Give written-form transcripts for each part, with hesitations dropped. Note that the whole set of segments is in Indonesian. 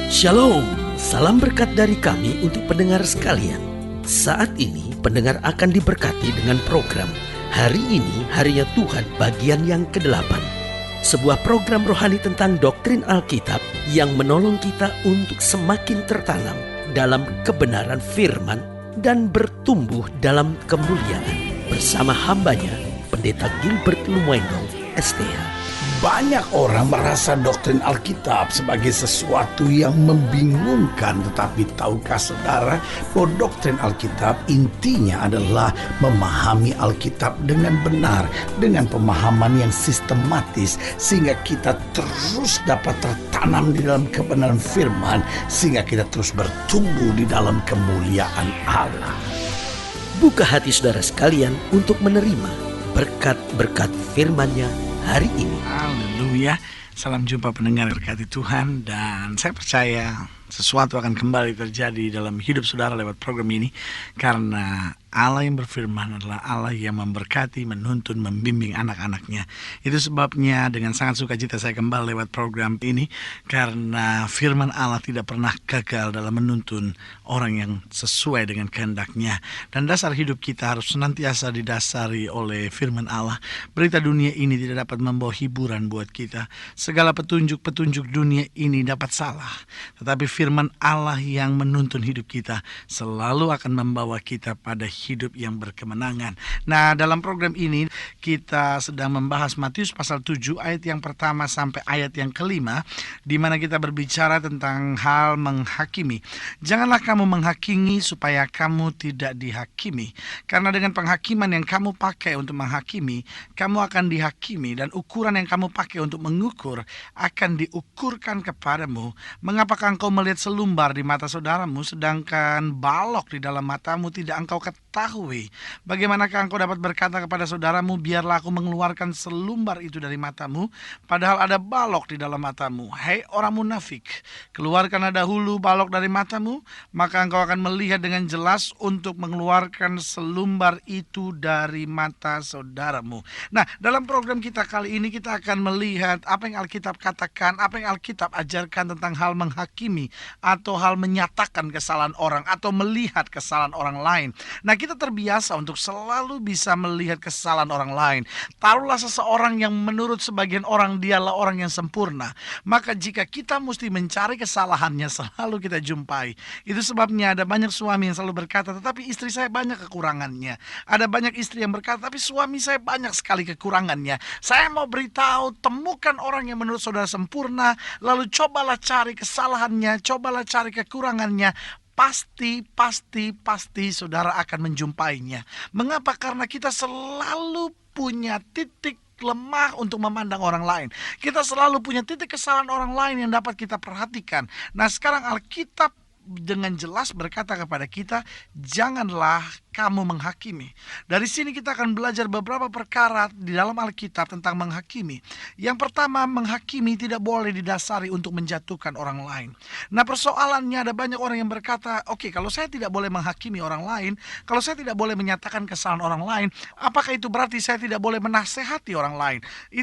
Shalom, salam berkat dari kami untuk pendengar sekalian. Saat ini pendengar akan diberkati dengan program Hari Ini Harinya Tuhan bagian yang ke-8. Sebuah program rohani tentang doktrin Alkitab yang menolong kita untuk semakin tertanam dalam kebenaran firman dan bertumbuh dalam kemuliaan. Bersama hambanya, Pendeta Gilbert Lumendo, STH. Banyak orang merasa doktrin Alkitab sebagai sesuatu yang membingungkan. Tetapi tahukah saudara bahwa doktrin Alkitab intinya adalah memahami Alkitab dengan benar, dengan pemahaman yang sistematis, sehingga kita terus dapat tertanam di dalam kebenaran firman, sehingga kita terus bertumbuh di dalam kemuliaan Allah. Buka hati saudara sekalian untuk menerima berkat-berkat firman-Nya hari ini. Haleluya. Salam jumpa pendengar berkati Tuhan. Dan saya percaya sesuatu akan kembali terjadi dalam hidup saudara lewat program ini, karena Allah yang berfirman adalah Allah yang memberkati, menuntun, membimbing anak-anaknya. Itu sebabnya dengan sangat sukacita saya kembali lewat program ini, karena firman Allah tidak pernah gagal dalam menuntun orang yang sesuai dengan kehendaknya. Dan dasar hidup kita harus senantiasa didasari oleh firman Allah. Berita dunia ini tidak dapat membawa hiburan buat kita. Segala petunjuk-petunjuk dunia ini dapat salah, tetapi firman Allah yang menuntun hidup kita selalu akan membawa kita pada hidup yang berkemenangan. Nah, dalam program ini kita sedang membahas Matius pasal 7 ayat yang pertama sampai ayat yang kelima, di mana kita berbicara tentang hal menghakimi. Janganlah kamu menghakimi supaya kamu tidak dihakimi, karena dengan penghakiman yang kamu pakai untuk menghakimi, kamu akan dihakimi, dan ukuran yang kamu pakai untuk mengukur akan diukurkan kepadamu. Mengapakah engkau melihat selumbar di mata saudaramu, sedangkan balok di dalam matamu tidak engkau ketahui? Bagaimanakah engkau dapat berkata kepada saudaramu, biarlah aku mengeluarkan selumbar itu dari matamu, padahal ada balok di dalam matamu? Hei orang munafik, keluarkanlah dahulu balok dari matamu, maka engkau akan melihat dengan jelas untuk mengeluarkan selumbar itu dari mata saudaramu. Nah, dalam program kita kali ini kita akan melihat apa yang Alkitab katakan, apa yang Alkitab ajarkan tentang hal menghakimi atau hal menyatakan kesalahan orang atau melihat kesalahan orang lain. Nah, kita terbiasa untuk selalu bisa melihat kesalahan orang lain. Taruhlah seseorang yang menurut sebagian orang dialah orang yang sempurna, maka jika kita mesti mencari kesalahannya selalu kita jumpai. Itu sebabnya ada banyak suami yang selalu berkata, tetapi istri saya banyak kekurangannya. Ada banyak istri yang berkata, tapi suami saya banyak sekali kekurangannya. Saya mau beritahu, temukan orang yang menurut saudara sempurna, lalu cobalah cari kesalahannya, cobalah cari kekurangannya. Pasti saudara akan menjumpainya. Mengapa? Karena kita selalu punya titik lemah untuk memandang orang lain. Kita selalu punya titik kesalahan orang lain yang dapat kita perhatikan. Nah, sekarang Alkitab dengan jelas berkata kepada kita, janganlah kamu menghakimi. Dari sini kita akan belajar beberapa perkara di dalam Alkitab tentang menghakimi. Yang pertama, menghakimi tidak boleh didasari untuk menjatuhkan orang lain. Nah, persoalannya ada banyak orang yang berkata, oke, kalau saya tidak boleh menghakimi orang lain, kalau saya tidak boleh menyatakan kesalahan orang lain, apakah itu berarti saya tidak boleh menasehati orang lain?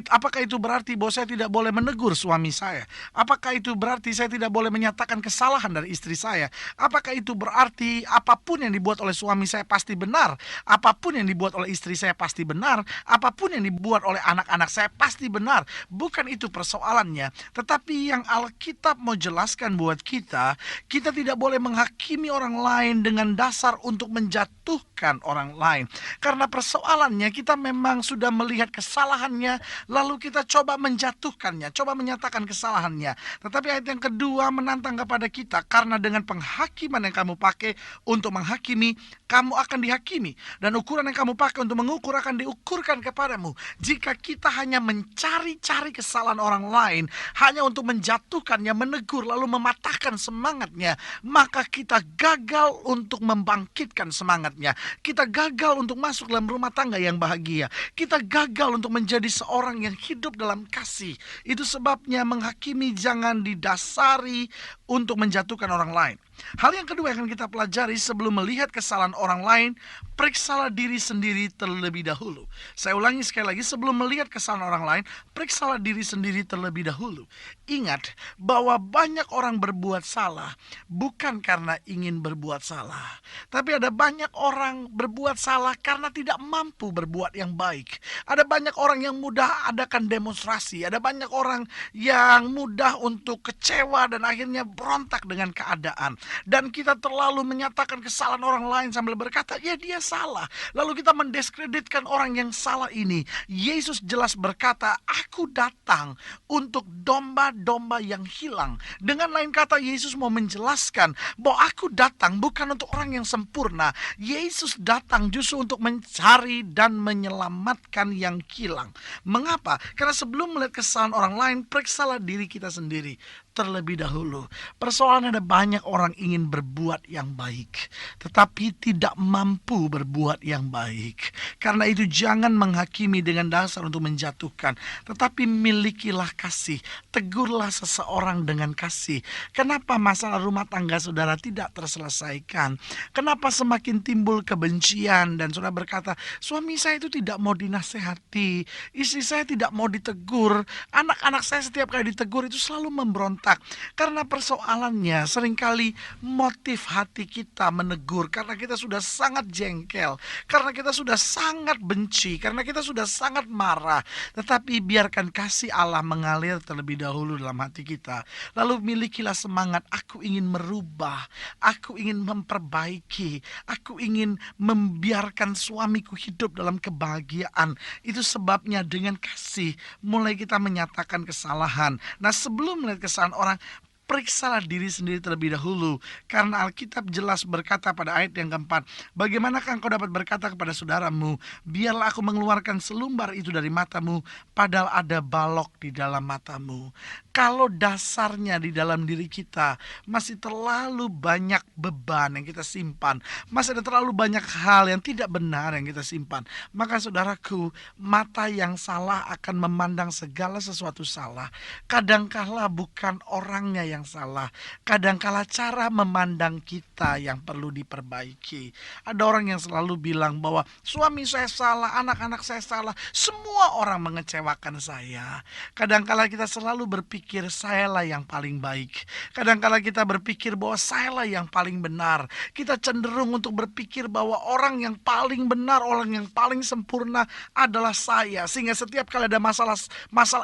Apakah itu berarti bahwa saya tidak boleh menegur suami saya? Apakah itu berarti saya tidak boleh menyatakan kesalahan dari istri saya? Apakah itu berarti apapun yang dibuat oleh suami saya pasti benar, apapun yang dibuat oleh istri saya pasti benar, apapun yang dibuat oleh anak-anak saya pasti benar? Bukan itu persoalannya. Tetapi yang Alkitab mau jelaskan buat kita, kita tidak boleh menghakimi orang lain dengan dasar untuk menjatuhkan orang lain. Karena persoalannya kita memang sudah melihat kesalahannya, lalu kita coba menjatuhkannya, coba menyatakan kesalahannya. Tetapi ayat yang kedua menantang kepada kita, karena dengan penghakiman yang kamu pakai untuk menghakimi, kamu akan dihakimi, dan ukuran yang kamu pakai untuk mengukur akan diukurkan kepadamu. Jika kita hanya mencari-cari kesalahan orang lain hanya untuk menjatuhkannya, menegur, lalu mematahkan semangatnya, maka kita gagal untuk membangkitkan semangatnya. Kita gagal untuk masuk dalam rumah tangga yang bahagia. Kita gagal untuk menjadi seorang yang hidup dalam kasih. Itu sebabnya menghakimi jangan didasari untuk menjatuhkan orang lain. Hal yang kedua yang akan kita pelajari, sebelum melihat kesalahan orang lain, periksalah diri sendiri terlebih dahulu. Saya ulangi sekali lagi, sebelum melihat kesalahan orang lain, periksalah diri sendiri terlebih dahulu. ingat bahwa banyak orang berbuat salah bukan karena ingin berbuat salah, tapi ada banyak orang berbuat salah karena tidak mampu berbuat yang baik. Ada banyak orang yang mudah adakan demonstrasi, ada banyak orang yang mudah untuk kecewa dan akhirnya berontak dengan keadaan. Dan kita terlalu menyatakan kesalahan orang lain sambil berkata, ya dia salah. Lalu kita mendiskreditkan orang yang salah ini. Yesus jelas berkata, aku datang untuk domba-domba yang hilang. Dengan lain kata, Yesus mau menjelaskan bahwa aku datang bukan untuk orang yang sempurna. Yesus datang justru untuk mencari dan menyelamatkan yang hilang. Mengapa? Karena sebelum melihat kesalahan orang lain, periksalah diri kita sendiri terlebih dahulu. Persoalan ada banyak orang ingin berbuat yang baik, tetapi tidak mampu berbuat yang baik. Karena itu jangan menghakimi dengan dasar untuk menjatuhkan, tetapi milikilah kasih. Tegurlah seseorang dengan kasih. Kenapa masalah rumah tangga saudara tidak terselesaikan? Kenapa semakin timbul kebencian dan saudara berkata, suami saya itu tidak mau dinasehati, istri saya tidak mau ditegur, anak-anak saya setiap kali ditegur itu selalu memberontak. Karena persoalannya seringkali motif hati kita menegur karena kita sudah sangat jengkel, karena kita sudah sangat benci, karena kita sudah sangat marah. Tetapi biarkan kasih Allah mengalir terlebih dahulu dalam hati kita. Lalu milikilah semangat, aku ingin merubah, aku ingin memperbaiki, aku ingin membiarkan suamiku hidup dalam kebahagiaan. Itu sebabnya dengan kasih mulai kita menyatakan kesalahan. Nah, sebelum melihat kesalahan orang, periksalah diri sendiri terlebih dahulu. Karena Alkitab jelas berkata pada ayat yang keempat, bagaimanakah engkau dapat berkata kepada saudaramu, biarlah aku mengeluarkan selumbar itu dari matamu, padahal ada balok di dalam matamu. Kalau dasarnya di dalam diri kita masih terlalu banyak beban yang kita simpan, masih ada terlalu banyak hal yang tidak benar yang kita simpan, maka saudaraku, mata yang salah akan memandang segala sesuatu salah. Kadangkala bukan orangnya yang salah, kadangkala cara memandang kita yang perlu diperbaiki. Ada orang yang selalu bilang bahwa suami saya salah, anak-anak saya salah, semua orang mengecewakan saya. Kadangkala kita selalu berpikir sayalah yang paling baik. Kadangkala kita berpikir bahwa sayalah yang paling benar. Kita cenderung untuk berpikir bahwa orang yang paling benar, orang yang paling sempurna adalah saya. Sehingga setiap kali ada masalah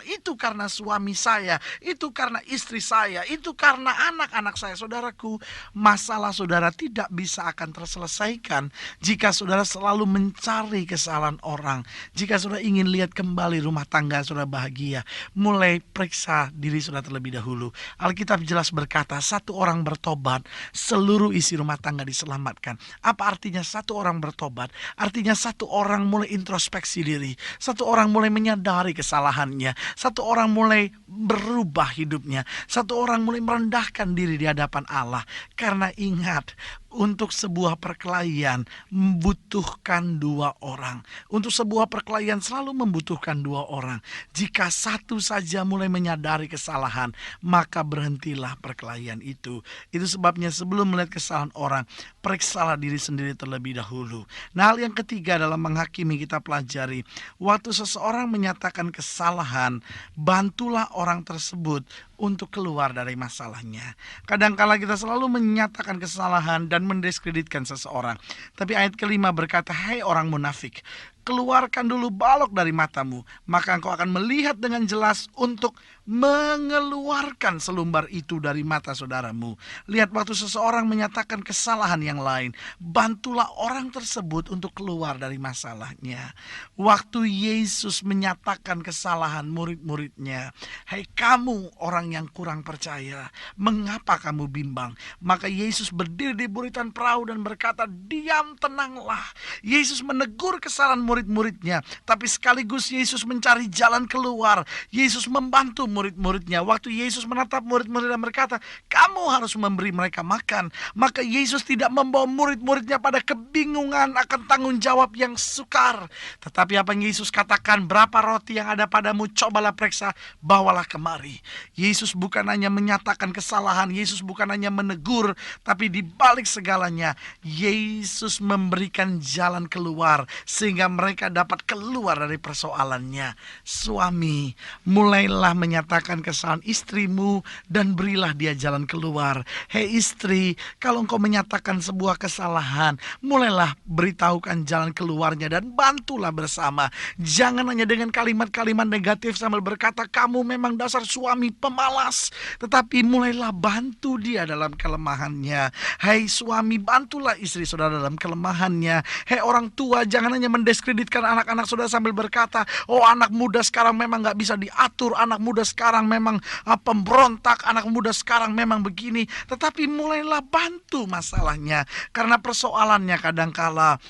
itu karena suami saya, itu karena istri saya, itu karena anak-anak saya. Saudaraku, masalah saudara tidak bisa akan terselesaikan jika saudara selalu mencari kesalahan orang. Jika saudara ingin lihat kembali rumah tangga saudara bahagia, mulai periksa diri saudara terlebih dahulu. Alkitab jelas berkata, satu orang bertobat, seluruh isi rumah tangga diselamatkan. Apa artinya satu orang bertobat? Artinya satu orang mulai introspeksi diri, satu orang mulai menyadari kesalahannya, satu orang mulai berubah hidupnya, satu orang mulai merendahkan diri di hadapan Allah. Karena ingat, untuk sebuah perkelahian membutuhkan dua orang. Untuk sebuah perkelahian selalu membutuhkan dua orang. Jika satu saja mulai menyadari kesalahan, maka berhentilah perkelahian itu. Itu sebabnya sebelum melihat kesalahan orang, periksalah diri sendiri terlebih dahulu. Nah, hal yang ketiga dalam menghakimi kita pelajari, waktu seseorang menyatakan kesalahan, bantulah orang tersebut untuk keluar dari masalahnya. Kadangkala kita selalu menyatakan kesalahan dan mendiskreditkan seseorang. Tapi ayat kelima berkata, hai orang munafik, keluarkan dulu balok dari matamu, maka engkau akan melihat dengan jelas untuk mengeluarkan selumbar itu dari mata saudaramu. Lihat, waktu seseorang menyatakan kesalahan yang lain, bantulah orang tersebut untuk keluar dari masalahnya. Waktu Yesus menyatakan kesalahan murid-muridnya, hai kamu orang yang kurang percaya, mengapa kamu bimbang? Maka Yesus berdiri di buritan perahu dan berkata, diam, tenanglah. Yesus menegur kesalahan murid-muridnya, tapi sekaligus Yesus mencari jalan keluar. Yesus membantu murid-muridnya. Waktu Yesus menatap murid-murid dan berkata, kamu harus memberi mereka makan, maka Yesus tidak membawa murid-muridnya pada kebingungan akan tanggung jawab yang sukar. Tetapi apa yang Yesus katakan, berapa roti yang ada padamu, cobalah periksa, bawalah kemari. Yesus bukan hanya menyatakan kesalahan, Yesus bukan hanya menegur, tapi di balik segalanya Yesus memberikan jalan keluar sehingga mereka mereka dapat keluar dari persoalannya. Suami, mulailah menyatakan kesalahan istrimu dan berilah dia jalan keluar. Hei istri, kalau engkau menyatakan sebuah kesalahan, mulailah beritahukan jalan keluarnya dan bantulah bersama. Jangan hanya dengan kalimat-kalimat negatif sambil berkata kamu memang dasar suami pemalas, tetapi mulailah bantu dia dalam kelemahannya. Hai suami, bantulah istri saudara dalam kelemahannya. Hei orang tua, jangan hanya mendiskreditkan anak-anak saudara sambil berkata, oh anak muda sekarang memang gak bisa diatur, anak muda sekarang memang pemberontak, anak muda sekarang memang begini. Tetapi mulailah bantu masalahnya, karena persoalannya kadangkala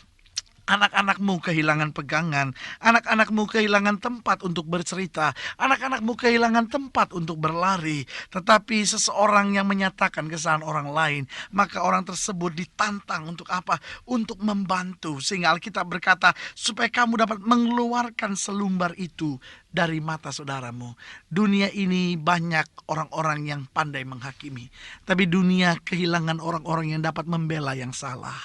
anak-anakmu kehilangan pegangan, anak-anakmu kehilangan tempat untuk bercerita, anak-anakmu kehilangan tempat untuk berlari. Tetapi seseorang yang menyatakan kesalahan orang lain, maka orang tersebut ditantang untuk apa? Untuk membantu. Sehingga Alkitab berkata, supaya kamu dapat mengeluarkan selumbar itu dari mata saudaramu. Dunia ini banyak orang-orang yang pandai menghakimi, tapi dunia kehilangan orang-orang yang dapat membela yang salah.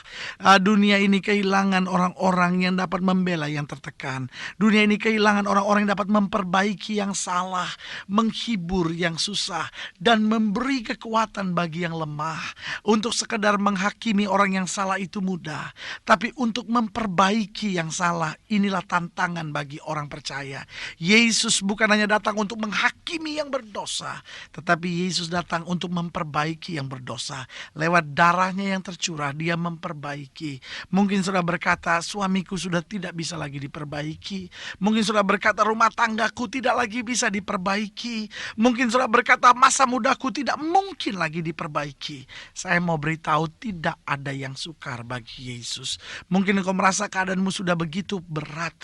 Dunia ini kehilangan orang-orang yang dapat membela yang tertekan. Dunia ini kehilangan orang-orang yang dapat memperbaiki yang salah, menghibur yang susah, dan memberi kekuatan bagi yang lemah. Untuk sekedar menghakimi orang yang salah itu mudah, tapi untuk memperbaiki yang salah, inilah tantangan bagi orang percaya. Yesus bukan hanya datang untuk menghakimi yang berdosa, tetapi Yesus datang untuk memperbaiki yang berdosa. Lewat darahnya yang tercurah, dia memperbaiki. Mungkin sudah berkata, suamiku sudah tidak bisa lagi diperbaiki. Mungkin sudah berkata, rumah tanggaku tidak lagi bisa diperbaiki. Mungkin sudah berkata, masa mudaku tidak mungkin lagi diperbaiki. Saya mau beritahu, tidak ada yang sukar bagi Yesus. Mungkin engkau merasa keadaanmu sudah begitu berat.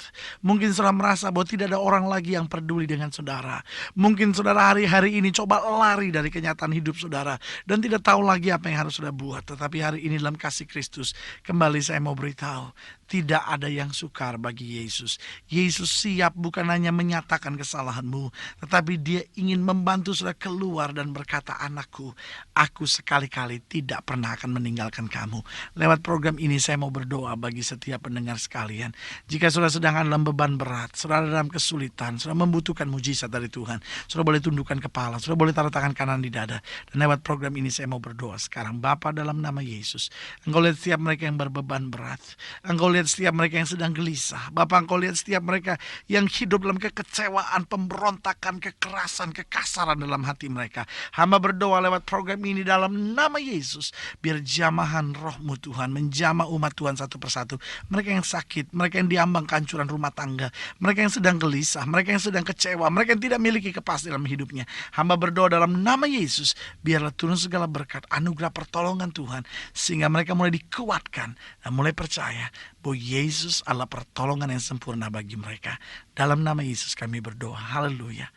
Mungkin sudah merasa bahwa tidak ada orang lagi yang peduli dengan saudara. Mungkin saudara hari-hari ini coba lari dari kenyataan hidup saudara dan tidak tahu lagi apa yang harus saudara buat. Tetapi hari ini dalam kasih Kristus, kembali saya mau beritahu, tidak ada yang sukar bagi Yesus. Yesus siap bukan hanya menyatakan kesalahanmu, tetapi dia ingin membantu saudara keluar dan berkata, anakku, aku sekali-kali tidak pernah akan meninggalkan kamu. Lewat program ini saya mau berdoa bagi setiap pendengar sekalian. Jika saudara sedang dalam beban berat, saudara dalam kesulitan, saudara membutuhkan mujizat dari Tuhan, saudara boleh tundukkan kepala, saudara boleh taruh tangan kanan di dada. Dan lewat program ini saya mau berdoa sekarang. Bapa, dalam nama Yesus, Engkau lihat setiap mereka yang berbeban berat. Engkau lihat setiap mereka yang sedang gelisah. Bapa, Engkau lihat setiap mereka yang hidup dalam kekecewaan, pemberontakan, kekerasan, kekasaran dalam hati mereka. Hamba berdoa lewat program ini dalam nama Yesus, biar jamahan roh-Mu Tuhan menjamah umat Tuhan satu persatu. Mereka yang sakit, mereka yang diambang kehancuran rumah tangga, mereka yang sedang gelisah, mereka yang sedang kecewa, mereka yang tidak memiliki kepastian dalam hidupnya. Hamba berdoa dalam nama Yesus, biarlah turun segala berkat, anugerah pertolongan Tuhan, sehingga mereka mulai dikuatkan dan mulai percaya bahwa Yesus adalah pertolongan yang sempurna bagi mereka. Dalam nama Yesus kami berdoa. Haleluya.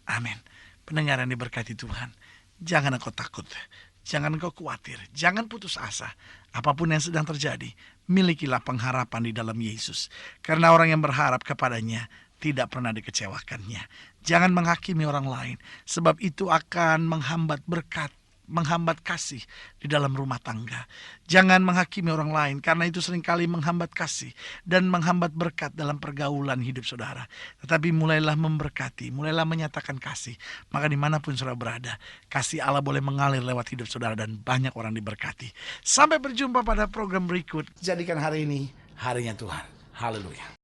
Amin. Pendengar yang diberkati Tuhan, jangan engkau takut, jangan engkau khawatir, jangan putus asa. Apapun yang sedang terjadi, milikilah pengharapan di dalam Yesus. Karena orang yang berharap kepadanya tidak pernah dikecewakannya. Jangan menghakimi orang lain, sebab itu akan menghambat berkat, menghambat kasih di dalam rumah tangga. Jangan menghakimi orang lain, karena itu seringkali menghambat kasih dan menghambat berkat dalam pergaulan hidup saudara. Tetapi mulailah memberkati, mulailah menyatakan kasih. Maka dimanapun saudara berada, kasih Allah boleh mengalir lewat hidup saudara dan banyak orang diberkati. Sampai berjumpa pada program berikut. Jadikan hari ini harinya Tuhan. Haleluya.